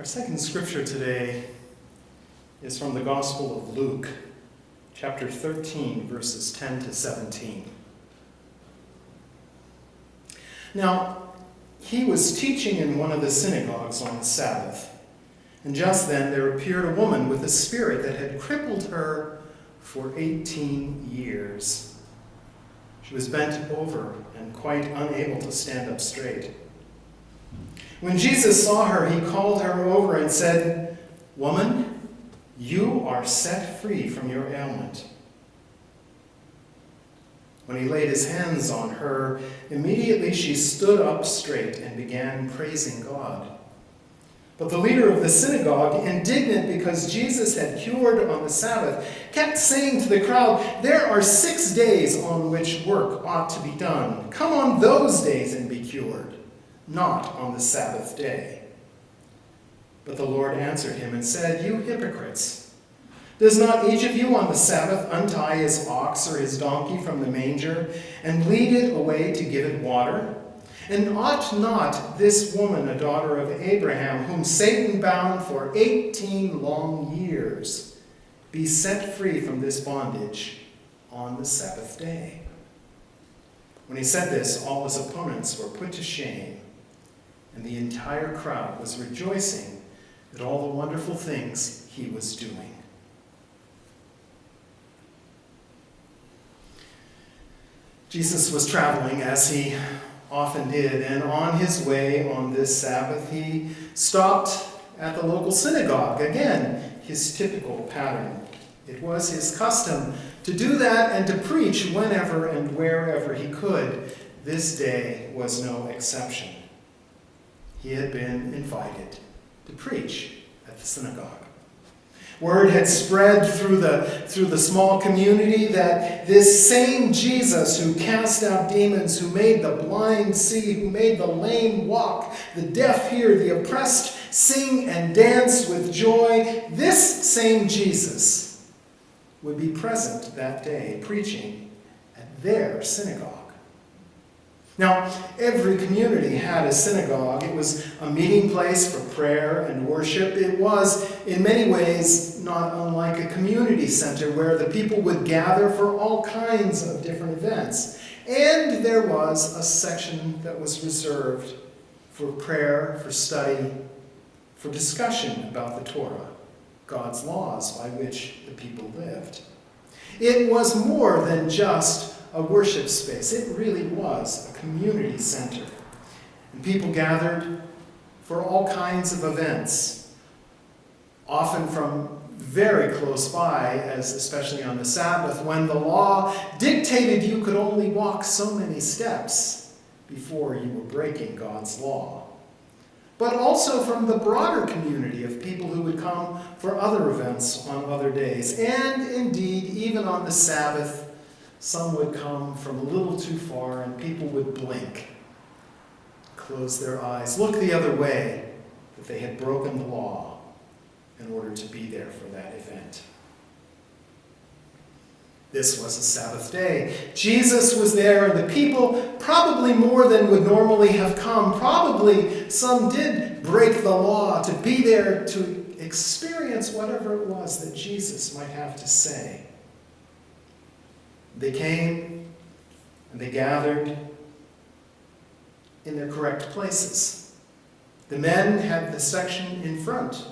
Our second scripture today is from the Gospel of Luke, chapter 13, verses 10 to 17. Now, he was teaching in one of the synagogues on the Sabbath, and just then there appeared a woman with a spirit that had crippled her for 18 years. She was bent over and quite unable to stand up straight. When Jesus saw her, he called her over and said, "Woman, you are set free from your ailment." When he laid his hands on her, immediately she stood up straight and began praising God. But the leader of the synagogue, indignant because Jesus had cured on the Sabbath, kept saying to the crowd, "There are 6 days on which work ought to be done. Come on those days and be cured, not on the Sabbath day." But the Lord answered him and said, "You hypocrites! Does not each of you on the Sabbath untie his ox or his donkey from the manger and lead it away to give it water? And ought not this woman, a daughter of Abraham, whom Satan bound for 18 long years, be set free from this bondage on the Sabbath day?" When he said this, all his opponents were put to shame, and the entire crowd was rejoicing at all the wonderful things he was doing. Jesus was traveling, as he often did, and on his way on this Sabbath, he stopped at the local synagogue. Again, his typical pattern. It was his custom to do that and to preach whenever and wherever he could. This day was no exception. He had been invited to preach at the synagogue. Word had spread through the small community that this same Jesus who cast out demons, who made the blind see, who made the lame walk, the deaf hear, the oppressed sing and dance with joy, this same Jesus would be present that day preaching at their synagogue. Now, every community had a synagogue. It was a meeting place for prayer and worship. It was, in many ways, not unlike a community center where the people would gather for all kinds of different events. And there was a section that was reserved for prayer, for study, for discussion about the Torah, God's laws by which the people lived. It was more than just a worship space. It really was a community center. And people gathered for all kinds of events, often from very close by, as especially on the Sabbath, when the law dictated you could only walk so many steps before you were breaking God's law. But also from the broader community of people who would come for other events on other days. And indeed, even on the Sabbath, some would come from a little too far, and people would blink, close their eyes, look the other way, that they had broken the law in order to be there for that event. This was a Sabbath day. Jesus was there, and the people, probably more than would normally have come, probably some did break the law to be there to experience whatever it was that Jesus might have to say. They came and they gathered in their correct places. The men had the section in front,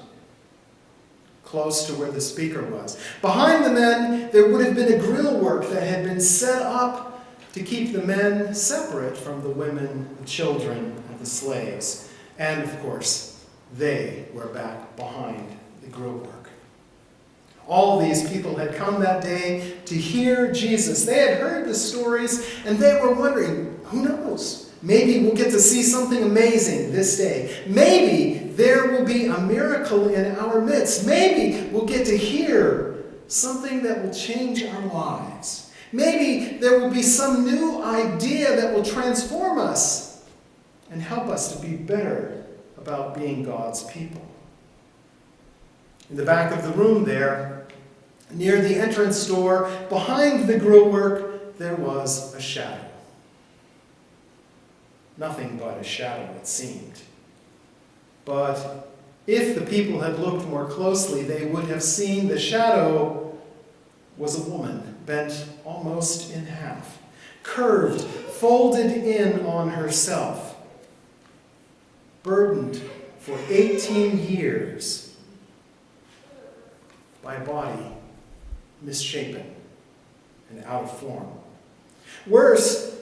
close to where the speaker was. Behind the men, there would have been a grill work that had been set up to keep the men separate from the women, the children, and the slaves. And of course, they were back behind the grill work. All these people had come that day to hear Jesus. They had heard the stories, and they were wondering, who knows? Maybe we'll get to see something amazing this day. Maybe there will be a miracle in our midst. Maybe we'll get to hear something that will change our lives. Maybe there will be some new idea that will transform us and help us to be better about being God's people. In the back of the room there, near the entrance door, behind the grill work, there was a shadow. Nothing but a shadow, it seemed. But If the people had looked more closely, they would have seen the shadow was a woman, bent almost in half, curved, folded in on herself, burdened for 18 years by a body misshapen and out of form. Worse,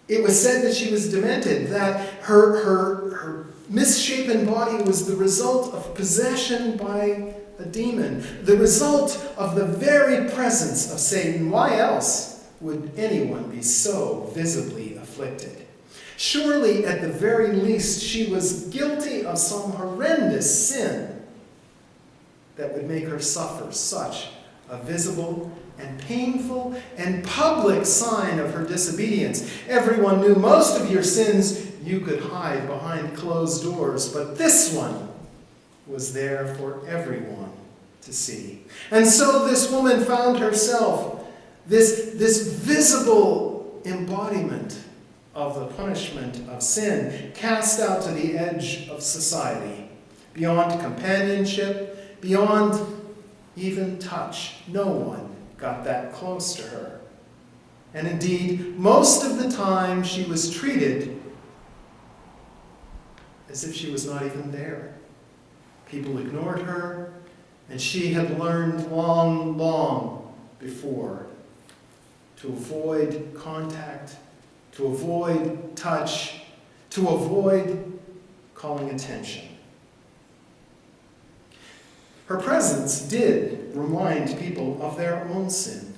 it was said that she was demented, that her misshapen body was the result of possession by a demon, the result of the very presence of Satan. Why else would anyone be so visibly afflicted? Surely, at the very least, she was guilty of some horrendous sin that would make her suffer such a visible and painful and public sign of her disobedience. Everyone knew most of your sins you could hide behind closed doors, but this one was there for everyone to see. And so this woman found herself this visible embodiment of the punishment of sin, cast out to the edge of society, beyond companionship, beyond even touch. No one got that close to her. And indeed, most of the time she was treated as if she was not even there. People ignored her, and she had learned long, long before to avoid contact, to avoid touch, to avoid calling attention. Her presence did remind people of their own sin.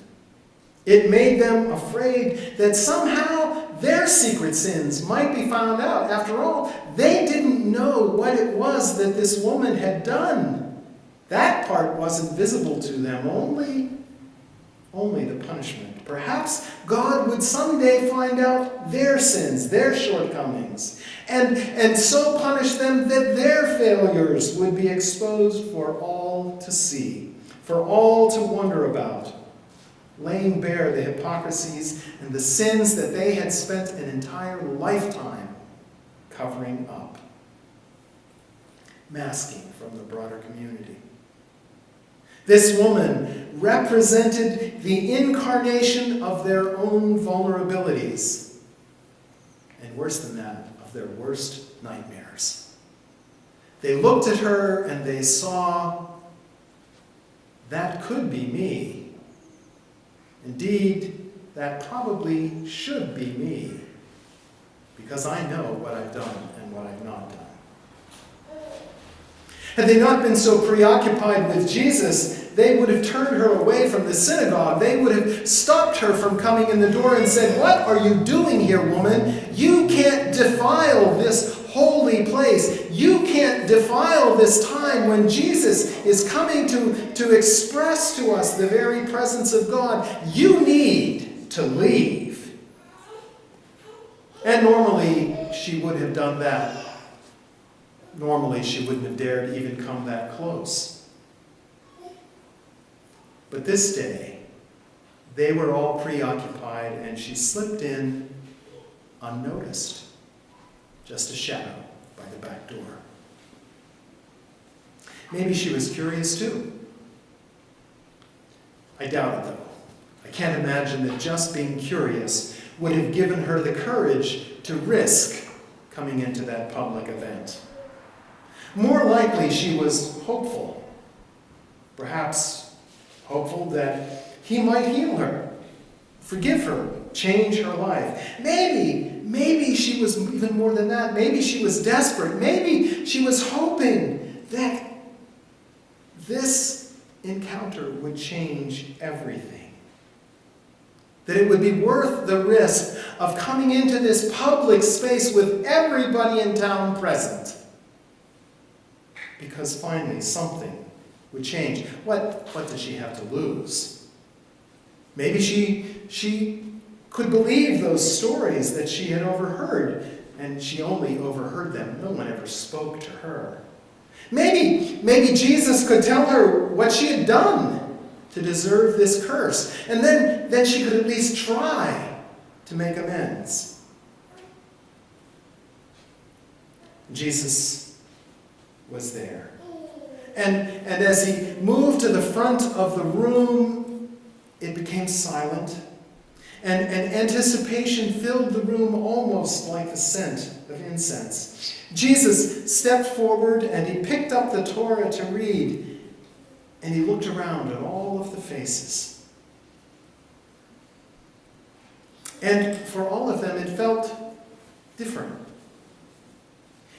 It made them afraid that somehow their secret sins might be found out. After all, they didn't know what it was that this woman had done. That part wasn't visible to them, only the punishment. Perhaps God would someday find out their sins, their shortcomings, and so punish them that their failures would be exposed for all to see, for all to wonder about, laying bare the hypocrisies and the sins that they had spent an entire lifetime covering up, masking from the broader community. This woman represented the incarnation of their own vulnerabilities, and worse than that, of their worst nightmares. They looked at her and they saw, that could be me. Indeed, that probably should be me, because I know what I've done and what I've not done. Had they not been so preoccupied with Jesus, they would have turned her away from the synagogue. They would have stopped her from coming in the door and said, "What are you doing here, woman? You can't defile this holy place. You can't defile this time when Jesus is coming to express to us the very presence of God. You need to leave." And normally she would have done that. Normally she wouldn't have dared even come that close. But this day, they were all preoccupied, and she slipped in unnoticed, just a shadow by the back door. Maybe she was curious too. I doubt it, though. I can't imagine that just being curious would have given her the courage to risk coming into that public event. More likely, she was hopeful. Perhaps hopeful that he might heal her, forgive her, change her life. Maybe she was even more than that. Maybe she was desperate. Maybe she was hoping that this encounter would change everything. That it would be worth the risk of coming into this public space with everybody in town present. Because finally something would change. What did she have to lose? Maybe she could believe those stories that she had overheard, and she only overheard them. No one ever spoke to her. Maybe Jesus could tell her what she had done to deserve this curse, and then she could at least try to make amends. was there. And as he moved to the front of the room, it became silent. And anticipation filled the room almost like the scent of incense. Jesus stepped forward and he picked up the Torah to read. And he looked around at all of the faces. And for all of them, it felt different.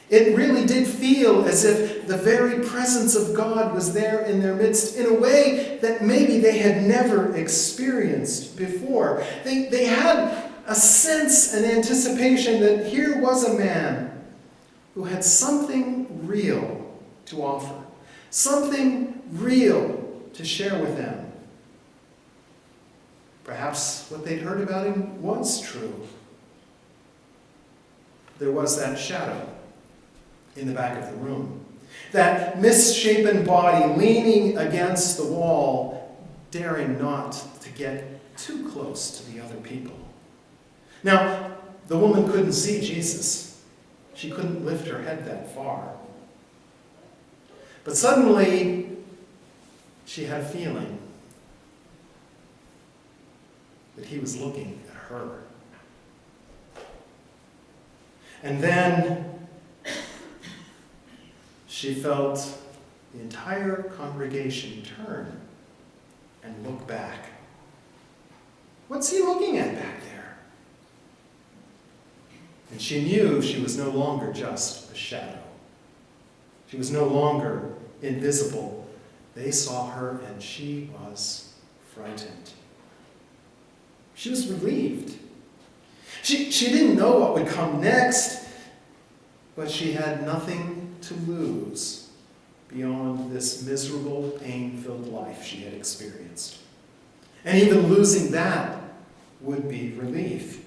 It really did feel as if the very presence of God was there in their midst in a way that maybe they had never experienced before. They had a sense, an anticipation that here was a man who had something real to offer, something real to share with them. Perhaps what they'd heard about him was true. There was that shadow in the back of the room. That misshapen body leaning against the wall, daring not to get too close to the other people. Now, the woman couldn't see Jesus. She couldn't lift her head that far. But suddenly, she had a feeling that he was looking at her. And then she felt the entire congregation turn and look back. What's he looking at back there? And she knew she was no longer just a shadow. She was no longer invisible. They saw her and she was frightened. She was relieved. She didn't know what would come next, but she had nothing to lose beyond this miserable, pain-filled life she had experienced. And even losing that would be relief.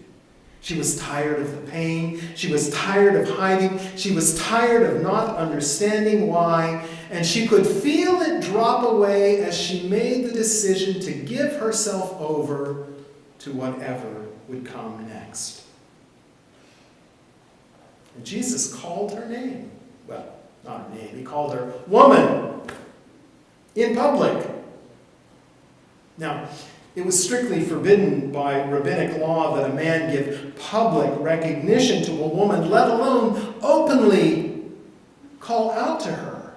She was tired of the pain. She was tired of hiding. She was tired of not understanding why. And she could feel it drop away as she made the decision to give herself over to whatever would come next. And Jesus called her name. Well, not her name. He called her woman in public. Now, it was strictly forbidden by rabbinic law that a man give public recognition to a woman, let alone openly call out to her.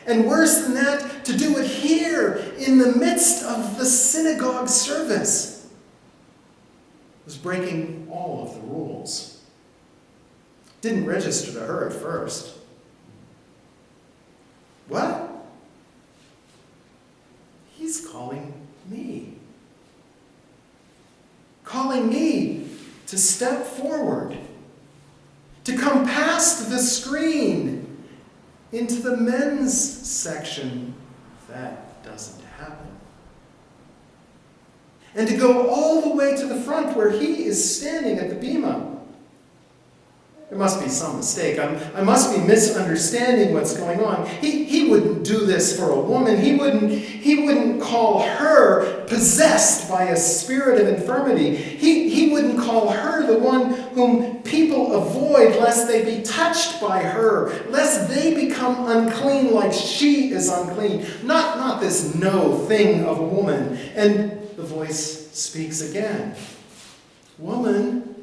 And worse than that, to do it here in the midst of the synagogue service was breaking all of the rules. Didn't register to her at first. What? He's calling me. Calling me to step forward, to come past the screen into the men's section. That doesn't happen. And to go all the way to the front where he is standing at the bema. There must be some mistake. I must be misunderstanding what's going on. He wouldn't do this for a woman. He wouldn't call her possessed by a spirit of infirmity. He wouldn't call her the one whom people avoid lest they be touched by her, lest they become unclean like she is unclean. Not this no thing of a woman. And the voice speaks again. Woman,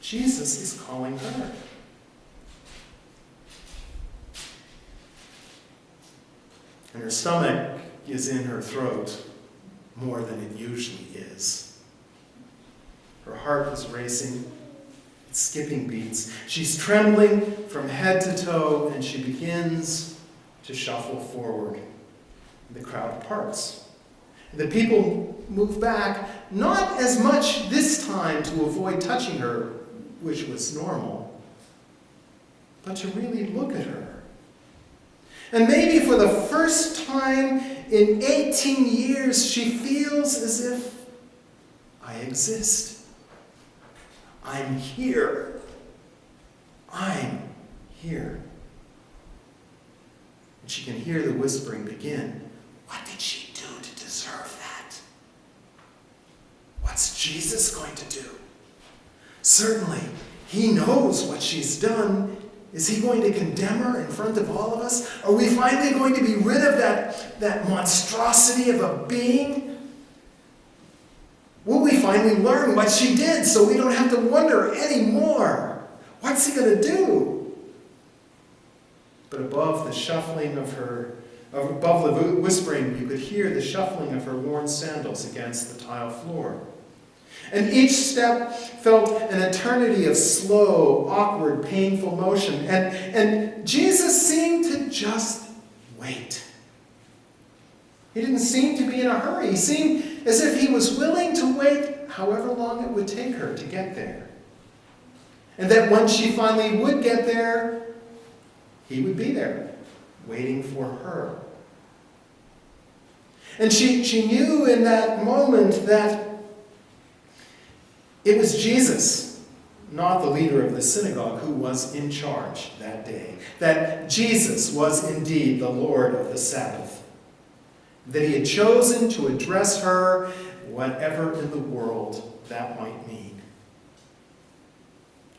Jesus is calling her. And her stomach is in her throat more than it usually is. Her heart is racing, it's skipping beats. She's trembling from head to toe, and she begins to shuffle forward. The crowd parts. The people move back, not as much this time to avoid touching her, which was normal, but to really look at her. And maybe for the first time in 18 years, she feels as if I exist. I'm here. I'm here. And she can hear the whispering begin. What did she do to deserve that? What's Jesus going to do? Certainly, he knows what she's done, Is he going to condemn her in front of all of us? Are we finally going to be rid of that monstrosity of a being? Will we finally learn what she did so we don't have to wonder anymore? What's he going to do? But above the shuffling of her, above the whispering, you could hear the shuffling of her worn sandals against the tile floor. And each step felt an eternity of slow, awkward, painful motion. And Jesus seemed to just wait. He didn't seem to be in a hurry. He seemed as if he was willing to wait however long it would take her to get there. And that when she finally would get there, he would be there, waiting for her. And she knew in that moment that it was Jesus, not the leader of the synagogue, who was in charge that day. That Jesus was indeed the Lord of the Sabbath. That he had chosen to address her, whatever in the world that might mean.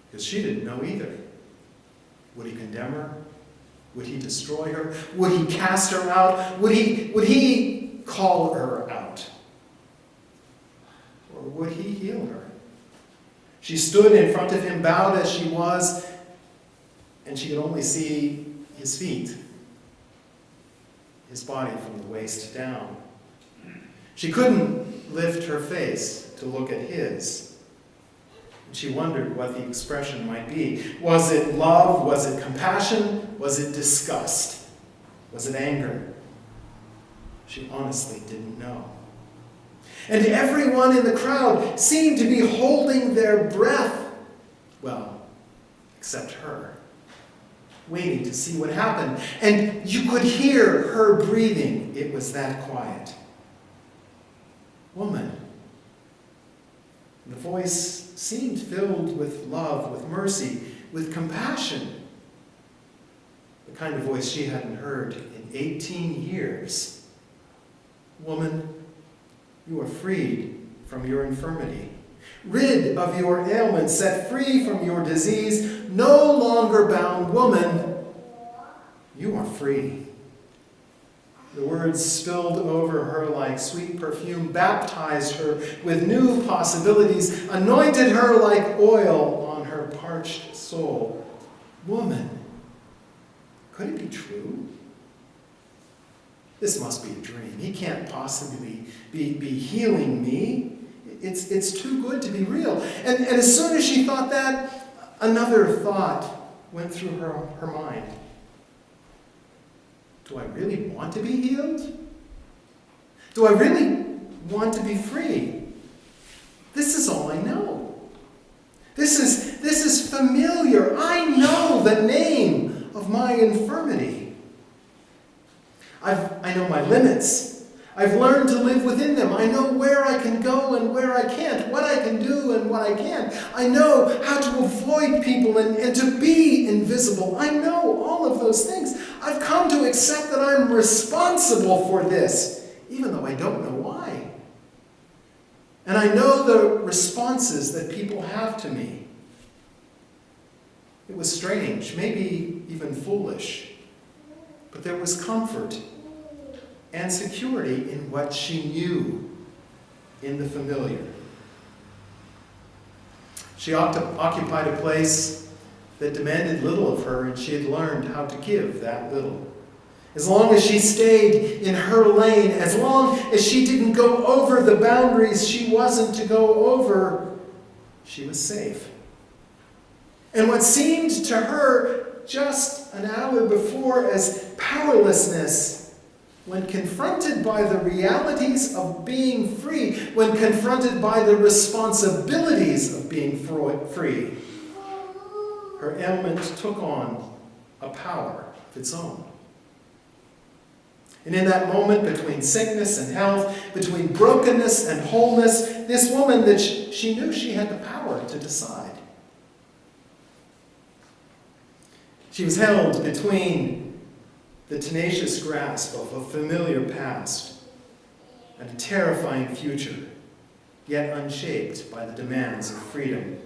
Because she didn't know either. Would he condemn her? Would he destroy her? Would he cast her out? Would he call her out? Or would he heal her? She stood in front of him, bowed as she was, and she could only see his feet, his body from the waist down. She couldn't lift her face to look at his. And she wondered what the expression might be. Was it love? Was it compassion? Was it disgust? Was it anger? She honestly didn't know. And everyone in the crowd seemed to be holding their breath. Well, except her, waiting to see what happened. And you could hear her breathing. It was that quiet. Woman. The voice seemed filled with love, with mercy, with compassion. The kind of voice she hadn't heard in 18 years. Woman, you are freed from your infirmity, rid of your ailment, set free from your disease, no longer bound. Woman, you are free. The words spilled over her like sweet perfume, baptized her with new possibilities, anointed her like oil on her parched soul. Woman, could it be true? This must be a dream. He can't possibly be healing me. It's too good to be real. And as soon as she thought that, another thought went through her mind. Do I really want to be healed? Do I really want to be free? This is all I know. This is familiar. I know the name of my infirmity. I know my limits. I've learned to live within them. I know where I can go and where I can't, what I can do and what I can't. I know how to avoid people and to be invisible. I know all of those things. I've come to accept that I'm responsible for this, even though I don't know why. And I know the responses that people have to me. It was strange, maybe even foolish, but there was comfort and security in what she knew, in the familiar. She occupied a place that demanded little of her, and she had learned how to give that little. As long as she stayed in her lane, as long as she didn't go over the boundaries she wasn't to go over, she was safe. And what seemed to her just an hour before as powerlessness, when confronted by the realities of being free, when confronted by the responsibilities of being free, her ailment took on a power of its own. And in that moment between sickness and health, between brokenness and wholeness, this woman that she knew she had the power to decide. She was held between the tenacious grasp of a familiar past and a terrifying future, yet unshaped by the demands of freedom,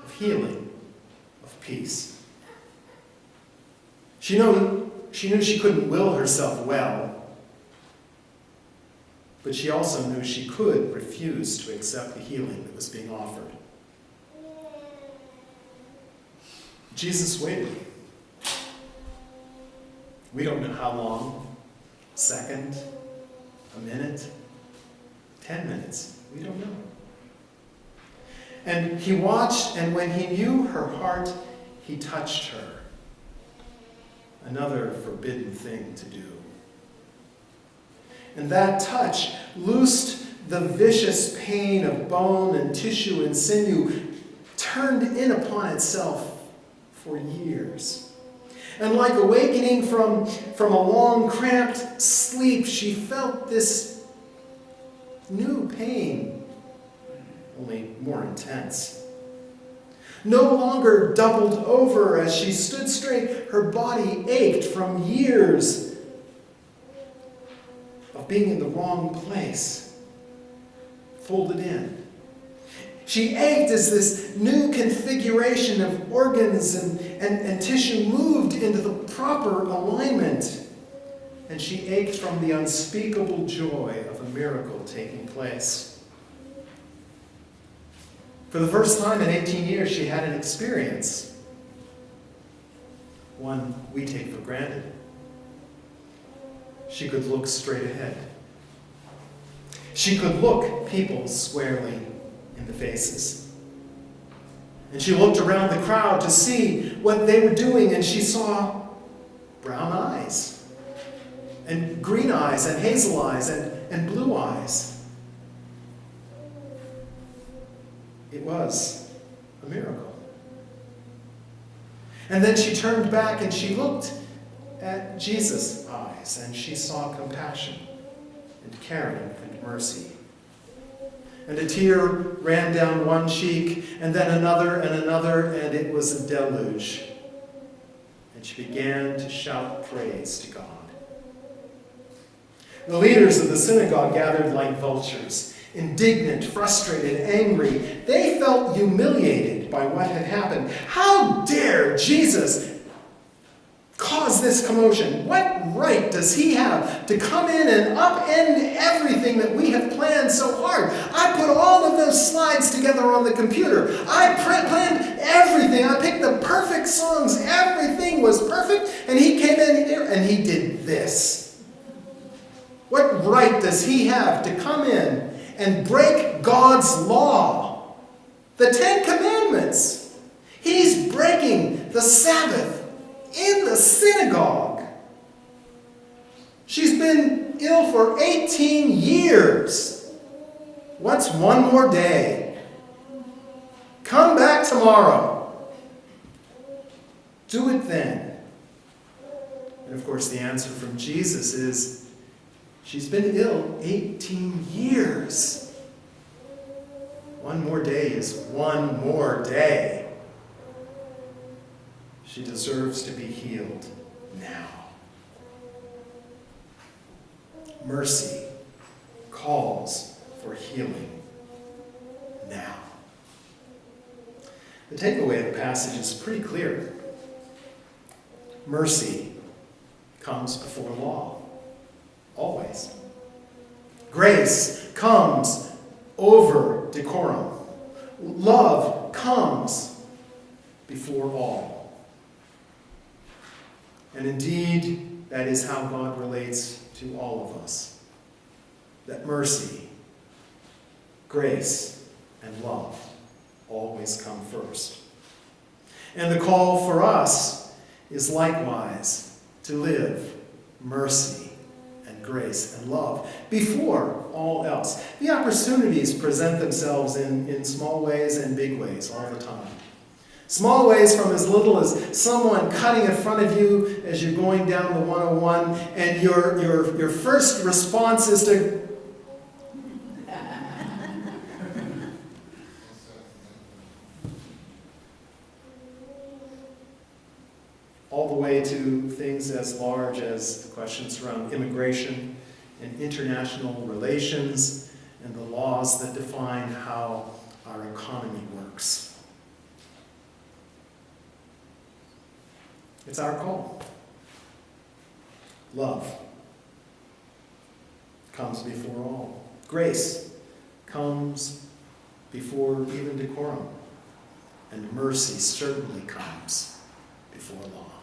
of healing, of peace. She knew she couldn't will herself well, but she also knew she could refuse to accept the healing that was being offered. Jesus waited. We don't know how long, a second, a minute, 10 minutes, we don't know. And he watched, and when he knew her heart, he touched her. Another forbidden thing to do. And that touch loosed the vicious pain of bone and tissue and sinew, turned in upon itself for years. And like awakening from a long, cramped sleep, she felt this new pain, only more intense. No longer doubled over as she stood straight, her body ached from years of being in the wrong place, folded in. She ached as this new configuration of organs and tissue moved into the proper alignment. And she ached from the unspeakable joy of a miracle taking place. For the first time in 18 years, she had an experience, one we take for granted. She could look straight ahead. She could look people squarely in the faces. And she looked around the crowd to see what they were doing, and she saw brown eyes, and green eyes, and hazel eyes, and blue eyes. It was a miracle. And then she turned back and she looked at Jesus' eyes, and she saw compassion and caring and mercy. And a tear ran down one cheek, and then another, and it was a deluge. And she began to shout praise to God. The leaders of the synagogue gathered like vultures, indignant, frustrated, angry. They felt humiliated by what had happened. How dare Jesus cause this commotion? What right does he have to come in and upend everything that we have planned so hard? I put all of those slides together on the computer. I planned everything. I picked the perfect songs. Everything was perfect. And he came in here and he did this. What right does he have to come in and break God's law? The 10 Commandments. He's breaking the Sabbath in the synagogue. She's been ill for 18 years. What's one more day? Come back tomorrow. Do it then. And of course, the answer from Jesus is, she's been ill 18 years. One more day is one more day. She deserves to be healed now. Mercy calls for healing now. The takeaway of the passage is pretty clear. Mercy comes before law. Always. Grace comes over decorum. Love comes before all. And indeed, that is how God relates to all of us. That mercy, grace, and love always come first. And the call for us is likewise to live mercy and grace and love before all else. The opportunities present themselves in small ways and big ways all the time. Small ways from as little as someone cutting in front of you as you're going down the 101, and your first response is to all the way to things as large as the questions around immigration and international relations and the laws that define how our economy works. It's our call. Love comes before all. Grace comes before even decorum. And mercy certainly comes before law.